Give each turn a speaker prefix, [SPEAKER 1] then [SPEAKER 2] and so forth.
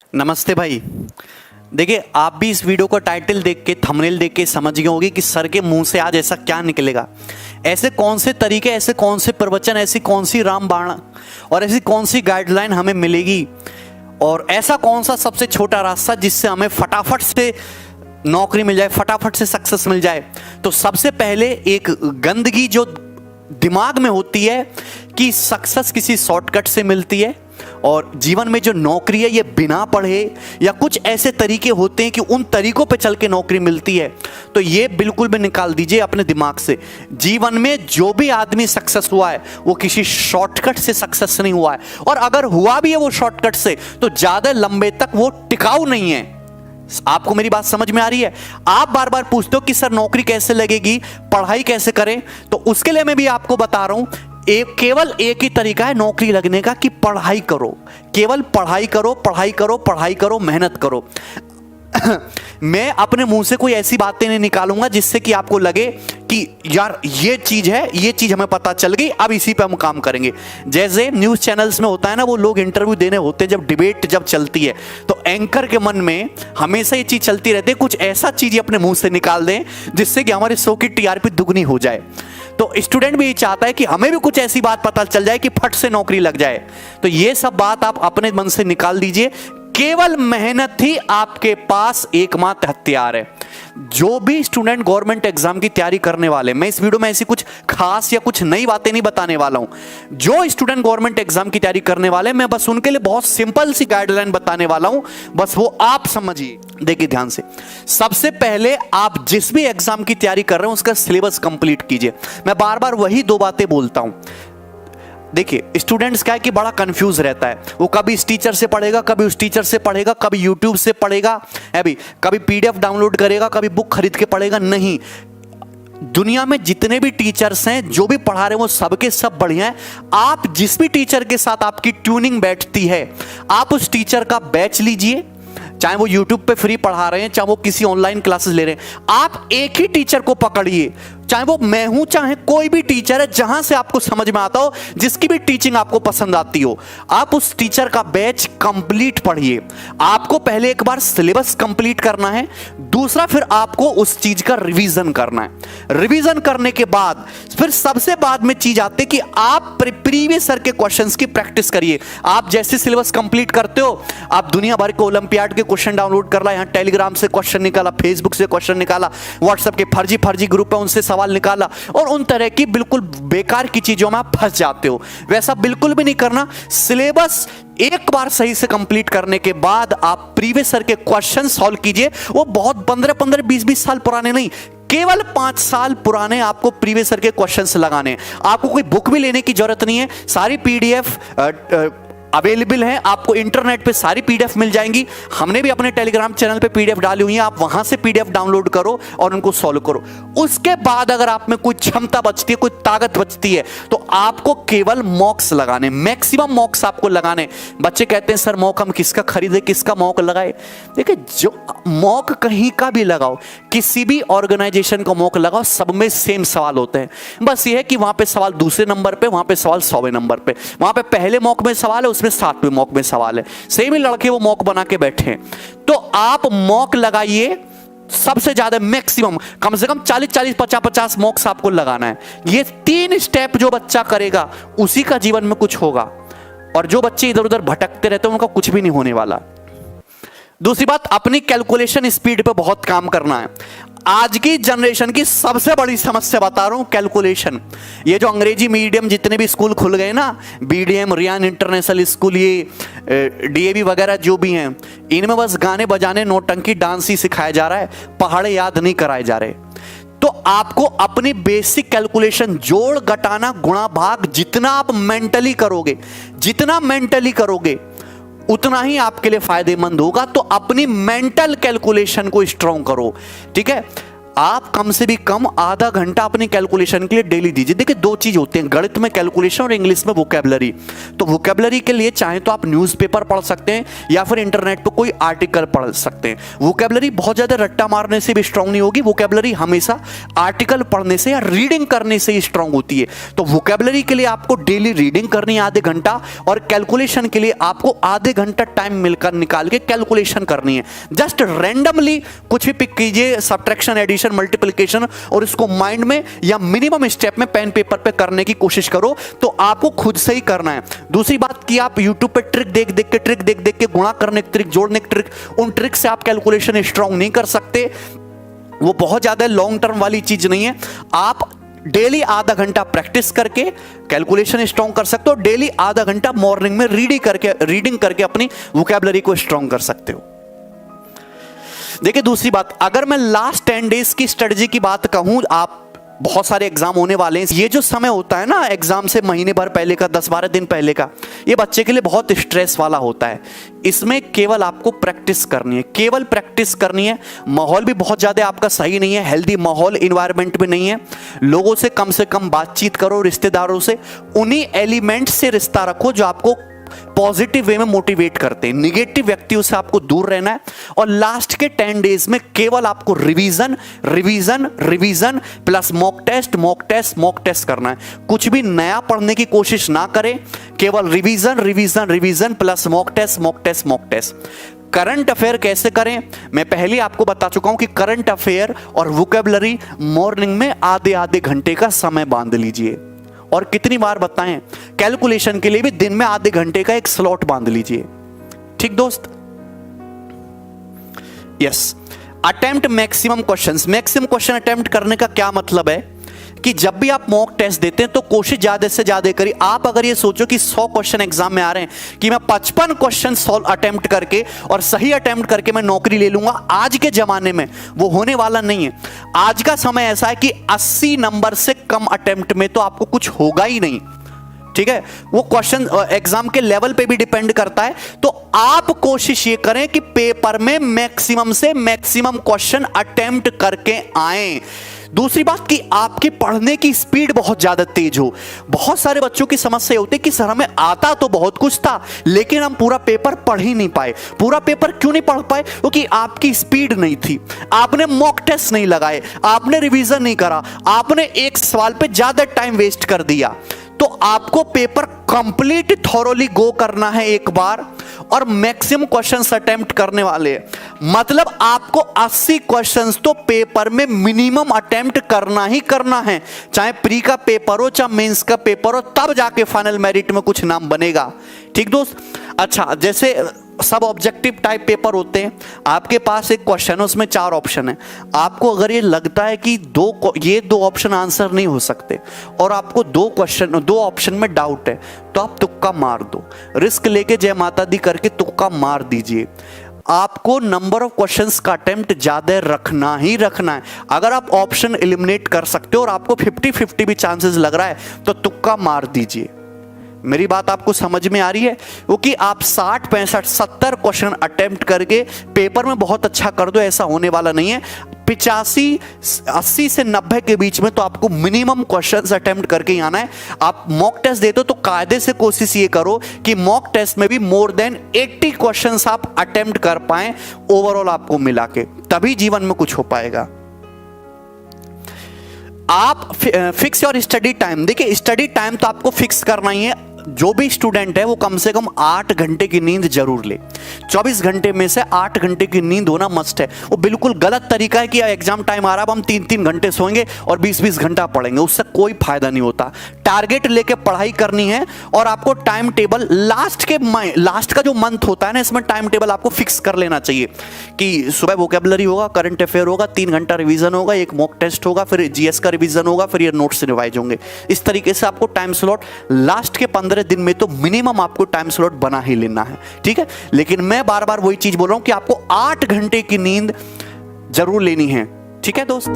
[SPEAKER 1] नमस्ते भाई। देखिए, आप भी इस वीडियो का टाइटल देख के, थंबनेल देख के समझ गए होंगे कि सर के मुंह से आज ऐसा क्या निकलेगा। ऐसे कौन से तरीके, ऐसे कौन से प्रवचन, ऐसी कौन सी रामबाण और ऐसी कौन सी गाइडलाइन हमें मिलेगी, और ऐसा कौन सा सबसे छोटा रास्ता जिससे हमें फटाफट से नौकरी मिल जाए, फटाफट से सक्सेस मिल जाए। तो सबसे पहले एक गंदगी जो दिमाग में होती है कि सक्सेस किसी शॉर्टकट से मिलती है, और जीवन में जो नौकरी है ये बिना पढ़े या कुछ ऐसे तरीके होते हैं कि उन तरीकों पे चल के नौकरी मिलती है। तो ये बिल्कुल भी निकाल दीजिए अपने दिमाग से। जीवन में जो भी आदमी सक्सेस हुआ है वो किसी शॉर्टकट से सक्सेस नहीं हुआ है, और अगर हुआ भी है वो शॉर्टकट से तो ज्यादा लंबे तक वो टिकाऊ नहीं है। आपको मेरी बात समझ में आ रही है? आप बार बार पूछते हो कि सर नौकरी कैसे लगेगी, पढ़ाई कैसे करें, तो उसके लिए मैं भी आपको बता रहा हूं, केवल एक ही तरीका है नौकरी लगने का कि पढ़ाई करो। केवल पढ़ाई करो, पढ़ाई करो, पढ़ाई करो, मेहनत करो। मैं अपने मुंह से कोई ऐसी बातें नहीं निकालूंगा जिससे कि आपको लगे कि यार ये चीज है, ये चीज हमें पता चल गई, अब इसी पे हम काम करेंगे। जैसे न्यूज चैनल्स में होता है ना, वो लोग इंटरव्यू देने होते हैं, जब डिबेट जब चलती है तो एंकर के मन में हमेशा ये चीज चलती रहती है, कुछ ऐसा चीज अपने मुंह से निकाल दें जिससे कि हमारे शो की टीआरपी दुगनी हो जाए। तो स्टूडेंट भी ये चाहता है कि हमें भी कुछ ऐसी बात पता चल जाए कि फट से नौकरी लग जाए। तो ये सब बात आप अपने मन से निकाल दीजिए। केवल मेहनत ही आपके पास एकमात्र हथियार है। जो भी स्टूडेंट गवर्नमेंट एग्जाम की तैयारी करने वाले, मैं इस वीडियो में ऐसी कुछ खास या कुछ नई बातें नहीं बताने वाला हूं। जो स्टूडेंट गवर्नमेंट एग्जाम की तैयारी करने वाले, मैं बस उनके लिए बहुत सिंपल सी गाइडलाइन बताने वाला हूं, बस वो आप समझिए। देखिए ध्यान से, सबसे पहले आप जिस भी एग्जाम की तैयारी कर रहे हैं उसका सिलेबस कंप्लीट कीजिए। मैं बार बार वही दो बातें बोलता हूं। देखिए, स्टूडेंट्स क्या है कि बड़ा कंफ्यूज रहता है, वो कभी इस टीचर से पढ़ेगा, कभी उस टीचर से पढ़ेगा, कभी यूट्यूब से पढ़ेगा, अभी कभी पीडीएफ डाउनलोड करेगा, कभी बुक खरीद के पढ़ेगा। नहीं, दुनिया में जितने भी टीचर्स हैं, जो भी पढ़ा रहे हैं, वो सबके सब बढ़िया हैं। आप जिस भी टीचर के साथ आपकी ट्यूनिंग बैठती है, आप उस टीचर का बैच लीजिए। चाहे वो YouTube पे फ्री पढ़ा रहे हैं, चाहे वो किसी ऑनलाइन क्लासेस ले रहे हैं, आप एक ही टीचर को पकड़िए। चाहे वो मैं हूं, चाहे कोई भी टीचर है, जहां से आपको समझ में आता हो, जिसकी भी टीचिंग आपको पसंद आती हो, आप उस टीचर का बैच कंप्लीट पढ़िए। आपको पहले एक बार सिलेबस कंप्लीट करना है, दूसरा फिर आपको उस चीज का रिवीजन करना है। रिवीजन करने के बाद फिर सबसे बाद में चीज आती है कि आप प्रीवियस ईयर के क्वेश्चंस की प्रैक्टिस करिए। आप जैसे सिलेबस कंप्लीट करते हो, आप दुनिया भर के ओलंपियाड के क्वेश्चन डाउनलोड कर ला, यहां टेलीग्राम से क्वेश्चन निकाला, फेसबुक से क्वेश्चन निकाला, व्हाट्सएप के फर्जी ग्रुप है उनसे सवाल निकाला, और उन तरह की बिल्कुल बेकार की चीजों में आप फंस जाते हो। वैसा बिल्कुल भी नहीं करना। सिलेबस एक बार सही से कंप्लीट करने के बाद आप प्रीवियस ईयर के क्वेश्चन सॉल्व कीजिए। वो बहुत 15-15, 20-20 साल पुराने नहीं, केवल 5 साल पुराने आपको प्रीवियस ईयर के क्वेश्चंस लगाने हैं। आपको कोई बुक भी लेने की जरूरत नहीं है, सारी पीडीएफ अवेलेबल है, आपको इंटरनेट पे सारी पीडीएफ मिल जाएंगी। हमने भी अपने टेलीग्राम चैनल पे पीडीएफ डाली हुई है, आप वहां से पीडीएफ डाउनलोड करो और उनको सॉल्व करो। उसके बाद अगर आप में कोई क्षमता बचती है, कोई ताकत बचती है, तो आपको केवल मॉक्स लगाने, मैक्सिमम मॉक्स आपको लगाने। बच्चे कहते हैं सर मॉक हम किसका खरीदे, किसका मॉक लगाए? देखिए, जो मॉक कहीं का भी लगाओ, किसी भी ऑर्गेनाइजेशन का मॉक लगाओ, सब में सेम सवाल होते हैं। बस ये है कि वहां पे सवाल दूसरे नंबर पे, वहां पे सवाल 100वें नंबर पे, वहां पे पहले मॉक में सवाल है, उसमें 7वें मॉक में सवाल है। सेम ही लड़के वो मॉक बना के बैठे हैं। तो आप मॉक लगाइए, सबसे ज्यादा मैक्सिमम कम से कम 40-40, 50-50 मॉक्स आपको लगाना है। ये 3 स्टेप जो बच्चा करेगा उसी का जीवन में कुछ होगा, और जो बच्चे इधर उधर भटकते रहते हैं उनका कुछ भी नहीं होने वाला। दूसरी बात, अपनी कैलकुलेशन स्पीड पे बहुत काम करना है। आज की जनरेशन की सबसे बड़ी समस्या बता रहा हूं, कैलकुलेशन। ये जो अंग्रेजी मीडियम जितने भी स्कूल खुल गए ना, बीडीएम, रियान इंटरनेशनल स्कूल, ये डीएवी वगैरह जो भी हैं, इनमें बस गाने बजाने, नौटंकी, डांस ही सिखाया जा रहा है, पहाड़े याद नहीं कराए जा रहे। तो आपको अपनी बेसिक कैलकुलेशन, जोड़, घटाना, गुणा, भाग, जितना आप मेंटली करोगे उतना ही आपके लिए फायदेमंद होगा। तो अपनी मेंटल कैलकुलेशन को स्ट्रॉन्ग करो, ठीक है? आप कम से भी कम आधा घंटा अपनी कैलकुलेशन के लिए डेली दीजिए। देखिए दो चीज होते हैं, गणित में कैलकुलेशन और इंग्लिश में वोकैबुलरी। तो वोकैबुलरी के लिए चाहे तो आप न्यूज़पेपर पढ़ सकते हैं या फिर इंटरनेट पर कोई आर्टिकल पढ़ सकते हैं। वोकैबुलरी बहुत ज्यादा रट्टा मारने से भी स्ट्रांग नहीं होगी, वोकैबुलरी हमेशा आर्टिकल पढ़ने से या रीडिंग करने से ही स्ट्रांग होती है। तो वोकैबुलरी के लिए आपको डेली रीडिंग करनी है आधे घंटा, और कैलकुलेशन के लिए आपको आधे घंटा टाइम मिलकर निकाल के कैलकुलेशन करनी है। जस्ट रैंडमली कुछ भी पिक कीजिए, सब्ट्रैक्शन, एडिशन, मल्टीप्लिकेशन, और इसको माइंड में या मिनिमम स्टेप में पेन पेपर पे करने की कोशिश करो। तो आपको खुद से ही करना है। दूसरी बात कि आप YouTube पे ट्रिक देख देख के गुणा करने की ट्रिक, जोड़ने की ट्रिक, उन ट्रिक से आप कैलकुलेशन स्ट्रांग नहीं कर सकते। वो बहुत ज्यादा लॉन्ग टर्म वाली चीज नहीं है। आप डेली आधा घंटा प्रैक्टिस करके कैलकुलेशन स्ट्रांग कर सकते हो। डेली आधा घंटा मॉर्निंग में रीडिंग करके अपनी वोकैबुलरी को स्ट्रांग कर सकते हो। देखिए दूसरी बात, अगर मैं लास्ट 10 डेज की स्ट्रेटजी की बात कहूं, आप बहुत सारे एग्जाम होने वाले हैं। ये जो समय होता है ना एग्जाम से महीने भर पहले का, 10-12 दिन पहले का, ये बच्चे के लिए बहुत स्ट्रेस वाला होता है। इसमें केवल आपको प्रैक्टिस करनी है, केवल प्रैक्टिस करनी है। माहौल भी बहुत ज्यादा आपका सही नहीं है, हेल्दी माहौल इन्वायरमेंट में नहीं है। लोगों से कम बातचीत करो, रिश्तेदारों से उन्हीं एलिमेंट से रिश्ता रखो जो आपको पॉजिटिव वे में मोटिवेट करते हैं। निगेटिव व्यक्तियों से आपको दूर रहना है। और लास्ट के 10 डेज में केवल आपको रिवीजन प्लस मॉक टेस्ट करना है। कुछ भी नया पढ़ने की कोशिश ना करें, केवल revision plus mock test. Current affair कैसे करें, मैं पहले ही आपको बता चुका हूं कि करंट अफेयर और वोकैबुलरी मॉर्निंग में आधे घंटे का समय बांध लीजिए। और कितनी बार बताएं, कैलकुलेशन के लिए भी दिन में आधे घंटे का एक स्लॉट बांध लीजिए। ठीक दोस्त? Yes. Attempt maximum question attempt करने का क्या मतलब है कि जब भी आप मॉक टेस्ट देते हैं तो कोशिश ज्यादा से ज्यादा करिए। आप अगर ये सोचो कि 100 क्वेश्चन एग्जाम में आ रहे हैं कि मैं 55 क्वेश्चन सॉल्व अटेम्प्ट करके और सही अटेम्प्ट करके मैं नौकरी ले लूंगा, आज के जमाने में वो होने वाला नहीं है। आज का समय ऐसा है कि 80 नंबर से कम अटेम्प्ट में तो आपको कुछ होगा ही नहीं। ठीक है, वो क्वेश्चन एग्जाम के लेवल पे भी डिपेंड करता है। तो आप कोशिश ये करें कि पेपर में मैक्सिमम से मैक्सिमम क्वेश्चन अटेम्प्ट करके आए। दूसरी बात कि आपके पढ़ने की स्पीड बहुत ज्यादा तेज हो। बहुत सारे बच्चों की समस्या होती है कि सर हमें आता तो बहुत कुछ था लेकिन हम पूरा पेपर पढ़ ही नहीं पाए। पूरा पेपर क्यों नहीं पढ़ पाए? क्योंकि आपकी स्पीड नहीं थी, आपने मॉक टेस्ट नहीं लगाए, आपने रिवीजन नहीं करा, आपने एक सवाल पे ज्यादा टाइम वेस्ट कर दिया। तो आपको पेपर कंप्लीट थॉरोली गो करना है एक बार, और मैक्सिमम क्वेश्चंस अटेम्प्ट करने वाले हैं। मतलब आपको 80 क्वेश्चंस तो पेपर में मिनिमम अटेम्प्ट करना ही करना है, चाहे प्री का पेपर हो चाहे मेंस का पेपर हो, तब जाके फाइनल मेरिट में कुछ नाम बनेगा। ठीक दोस्त? अच्छा, जैसे सब ऑब्जेक्टिव टाइप पेपर होते हैं, आपके पास एक क्वेश्चन है उसमें 4 ऑप्शन है। आपको अगर ये लगता है कि ये दो ऑप्शन आंसर नहीं हो सकते और आपको 2 ऑप्शन में डाउट है, तो आप तुक्का मार दो। रिस्क लेके जय माता दी करके तुक्का मार दीजिए। आपको नंबर ऑफ क्वेश्चंस का अटेम्प्ट ज्यादा रखना ही रखना है। अगर आप ऑप्शन एलिमिनेट कर सकते हो और आपको 50-50 भी चांसेस लग रहा है तो तुक्का मार दीजिए। मेरी बात आपको समझ में आ रही है? क्योंकि आप 60, 65, 70 क्वेश्चन अटेम्प्ट करके पेपर में बहुत अच्छा कर दो, ऐसा होने वाला नहीं है। 85, 80 से 90 के बीच में तो आपको मिनिमम क्वेश्चंस अटेम्प्ट करके ही आना है। आप मॉक टेस्ट देते हो तो कायदे से कोशिश ये करो कि मॉक टेस्ट में भी मोर देन 80 क्वेश्चंस आप अटेम्प्ट कर पाएं ओवरऑल आपको मिला के, तभी जीवन में कुछ हो पाएगा। आप फिक्स योर स्टडी टाइम। देखिए स्टडी टाइम तो आपको फिक्स करना ही है। जो भी स्टूडेंट है वो कम से कम 8 घंटे की नींद जरूर ले। 24 घंटे में से 8 घंटे की नींद होना मस्ट है। वो बिल्कुल गलत तरीका है कि एग्जाम टाइम आ रहा है हम 3-3 घंटे सोएंगे और 20-20 घंटा पढ़ेंगे, उससे कोई फायदा नहीं होता। टारगेट लेके पढ़ाई करनी है और आपको टाइम टेबल लास्ट का जो मंथ होता है ना, इसमें टाइम टेबल आपको फिक्स कर लेना चाहिए कि सुबह वोकैबुलरी होगा, करंट अफेयर होगा, 3 घंटा रिवीजन होगा, एक मॉक टेस्ट होगा, फिर जीएस का रिवीजन होगा, फिर ये नोट्स रिवाइज होंगे। इस तरीके से आपको टाइम स्लॉट लास्ट के 15 दिन में तो मिनिमम आपको टाइम स्लॉट बना ही लेना है। ठीक है, लेकिन मैं बार बार वही चीज बोल रहा हूं कि आपको 8 घंटे की नींद जरूर लेनी है। ठीक है दोस्त?